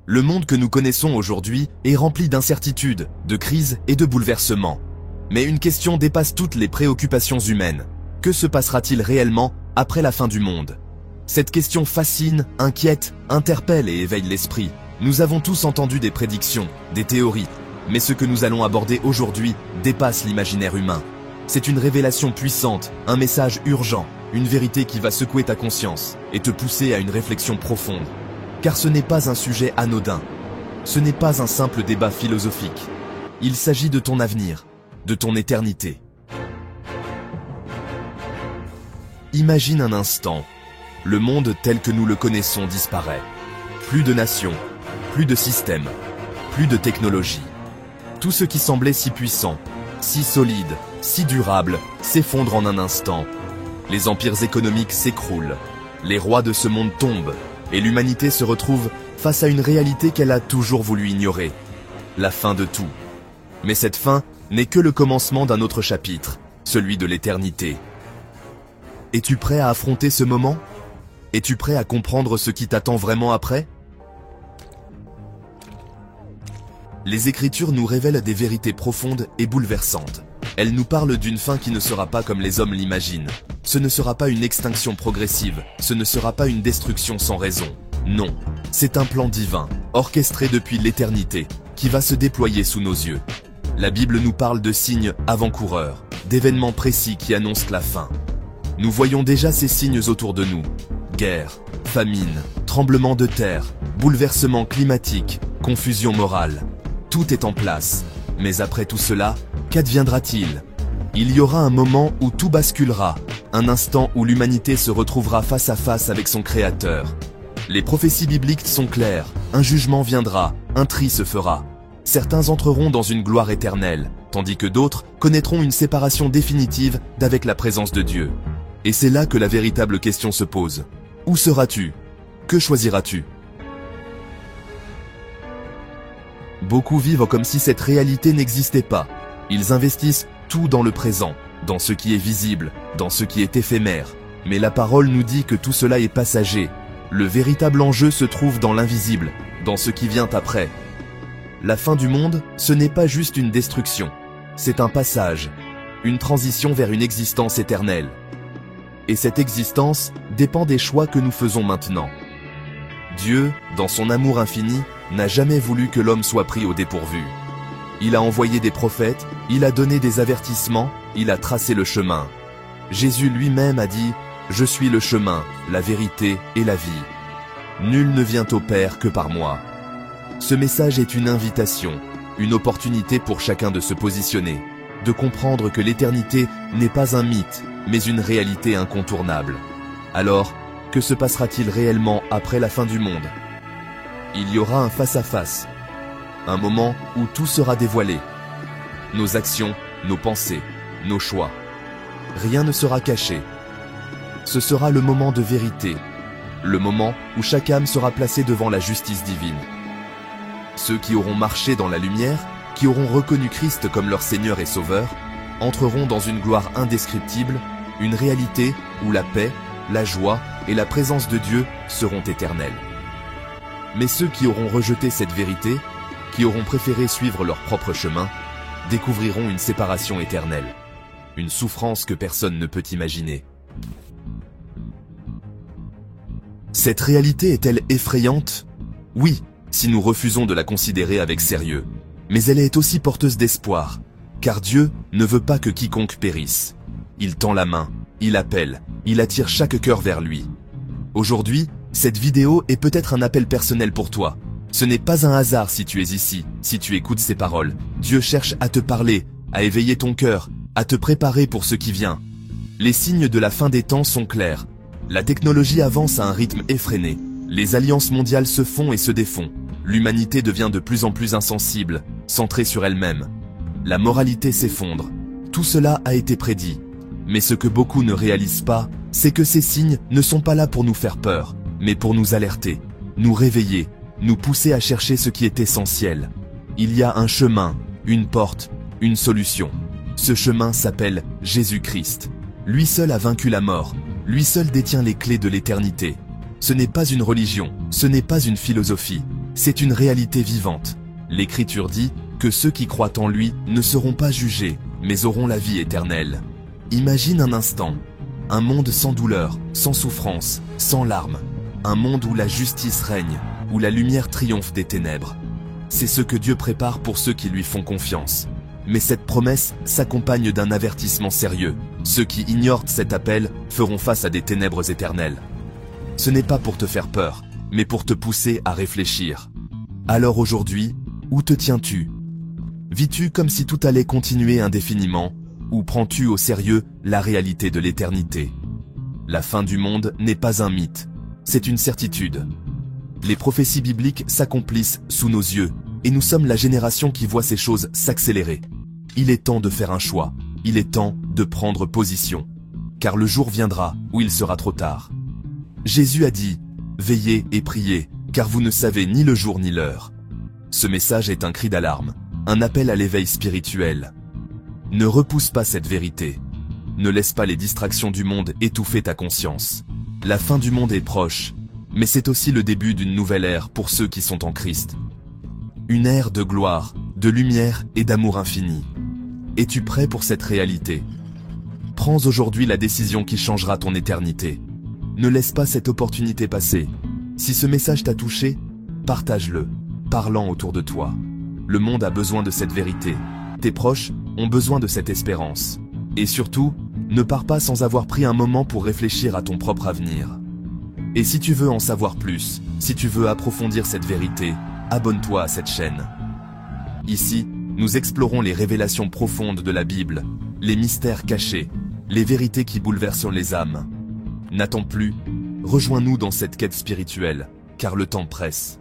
Le monde que nous connaissons aujourd'hui est rempli d'incertitudes, de crises et de bouleversements. Mais une question dépasse toutes les préoccupations humaines. Que se passera-t-il réellement après la fin du monde? Cette question fascine, inquiète, interpelle et éveille l'esprit. Nous avons tous entendu des prédictions, des théories, mais ce que nous allons aborder aujourd'hui dépasse l'imaginaire humain. C'est une révélation puissante, un message urgent, une vérité qui va secouer ta conscience et te pousser à une réflexion profonde. Car ce n'est pas un sujet anodin, ce n'est pas un simple débat philosophique. Il s'agit de ton avenir, de ton éternité. Imagine un instant, le monde tel que nous le connaissons disparaît. Plus de nations, plus de systèmes, plus de technologie. Tout ce qui semblait si puissant, si solide, si durable, s'effondre en un instant. Les empires économiques s'écroulent, les rois de ce monde tombent, et l'humanité se retrouve face à une réalité qu'elle a toujours voulu ignorer. La fin de tout. Mais cette fin n'est que le commencement d'un autre chapitre, celui de l'éternité. Es-tu prêt à affronter ce moment? Es-tu prêt à comprendre ce qui t'attend vraiment après? Les Écritures nous révèlent des vérités profondes et bouleversantes. Elles nous parlent d'une fin qui ne sera pas comme les hommes l'imaginent. Ce ne sera pas une extinction progressive, ce ne sera pas une destruction sans raison. Non, c'est un plan divin, orchestré depuis l'éternité, qui va se déployer sous nos yeux. La Bible nous parle de signes avant-coureurs, d'événements précis qui annoncent la fin. Nous voyons déjà ces signes autour de nous. Guerre, famine, tremblements de terre, bouleversements climatiques, confusion morale. Tout est en place. Mais après tout cela, qu'adviendra-t-il? Il y aura un moment où tout basculera, un instant où l'humanité se retrouvera face à face avec son Créateur. Les prophéties bibliques sont claires, un jugement viendra, un tri se fera. Certains entreront dans une gloire éternelle, tandis que d'autres connaîtront une séparation définitive d'avec la présence de Dieu. Et c'est là que la véritable question se pose. Où seras-tu? Que choisiras-tu? Beaucoup vivent comme si cette réalité n'existait pas. Ils investissent tout dans le présent, dans ce qui est visible, dans ce qui est éphémère. Mais la parole nous dit que tout cela est passager. Le véritable enjeu se trouve dans l'invisible, dans ce qui vient après. La fin du monde, ce n'est pas juste une destruction. C'est un passage, une transition vers une existence éternelle. Et cette existence dépend des choix que nous faisons maintenant. Dieu, dans son amour infini, n'a jamais voulu que l'homme soit pris au dépourvu. Il a envoyé des prophètes, il a donné des avertissements, il a tracé le chemin. Jésus lui-même a dit « Je suis le chemin, la vérité et la vie. Nul ne vient au Père que par moi. » Ce message est une invitation, une opportunité pour chacun de se positionner, de comprendre que l'éternité n'est pas un mythe, mais une réalité incontournable. Alors, que se passera-t-il réellement après la fin du monde? Il y aura un face-à-face, un moment où tout sera dévoilé. Nos actions, nos pensées, nos choix. Rien ne sera caché. Ce sera le moment de vérité, le moment où chaque âme sera placée devant la justice divine. Ceux qui auront marché dans la lumière, qui auront reconnu Christ comme leur Seigneur et Sauveur, entreront dans une gloire indescriptible, une réalité où la paix, la joie et la présence de Dieu seront éternelles. Mais ceux qui auront rejeté cette vérité, qui auront préféré suivre leur propre chemin, découvriront une séparation éternelle, une souffrance que personne ne peut imaginer. Cette réalité est-elle effrayante? Oui, si nous refusons de la considérer avec sérieux. Mais elle est aussi porteuse d'espoir, car Dieu ne veut pas que quiconque périsse. Il tend la main, il appelle, il attire chaque cœur vers lui. Aujourd'hui, cette vidéo est peut-être un appel personnel pour toi. Ce n'est pas un hasard si tu es ici, si tu écoutes ces paroles. Dieu cherche à te parler, à éveiller ton cœur, à te préparer pour ce qui vient. Les signes de la fin des temps sont clairs. La technologie avance à un rythme effréné. Les alliances mondiales se font et se défont. L'humanité devient de plus en plus insensible, centrée sur elle-même. La moralité s'effondre. Tout cela a été prédit. Mais ce que beaucoup ne réalisent pas, c'est que ces signes ne sont pas là pour nous faire peur, mais pour nous alerter, nous réveiller, nous pousser à chercher ce qui est essentiel. Il y a un chemin, une porte, une solution. Ce chemin s'appelle Jésus-Christ. Lui seul a vaincu la mort. Lui seul détient les clés de l'éternité. Ce n'est pas une religion, ce n'est pas une philosophie. C'est une réalité vivante. L'Écriture dit que ceux qui croient en lui ne seront pas jugés, mais auront la vie éternelle. Imagine un instant, un monde sans douleur, sans souffrance, sans larmes. Un monde où la justice règne, où la lumière triomphe des ténèbres. C'est ce que Dieu prépare pour ceux qui lui font confiance. Mais cette promesse s'accompagne d'un avertissement sérieux. Ceux qui ignorent cet appel feront face à des ténèbres éternelles. Ce n'est pas pour te faire peur, mais pour te pousser à réfléchir. Alors aujourd'hui, où te tiens-tu? Vis-tu comme si tout allait continuer indéfiniment, ou prends-tu au sérieux la réalité de l'éternité? La fin du monde n'est pas un mythe, c'est une certitude. Les prophéties bibliques s'accomplissent sous nos yeux, et nous sommes la génération qui voit ces choses s'accélérer. Il est temps de faire un choix, il est temps de prendre position, car le jour viendra où il sera trop tard. Jésus a dit « Veillez et priez, car vous ne savez ni le jour ni l'heure ». Ce message est un cri d'alarme, un appel à l'éveil spirituel. Ne repousse pas cette vérité. Ne laisse pas les distractions du monde étouffer ta conscience. La fin du monde est proche, mais c'est aussi le début d'une nouvelle ère pour ceux qui sont en Christ. Une ère de gloire, de lumière et d'amour infini. Es-tu prêt pour cette réalité? Prends aujourd'hui la décision qui changera ton éternité. Ne laisse pas cette opportunité passer. Si ce message t'a touché, partage-le, parlant autour de toi. Le monde a besoin de cette vérité. Tes proches ont besoin de cette espérance. Et surtout, ne pars pas sans avoir pris un moment pour réfléchir à ton propre avenir. Et si tu veux en savoir plus, si tu veux approfondir cette vérité, abonne-toi à cette chaîne. Ici, nous explorons les révélations profondes de la Bible, les mystères cachés, les vérités qui bouleversent les âmes. N'attends plus, rejoins-nous dans cette quête spirituelle, car le temps presse.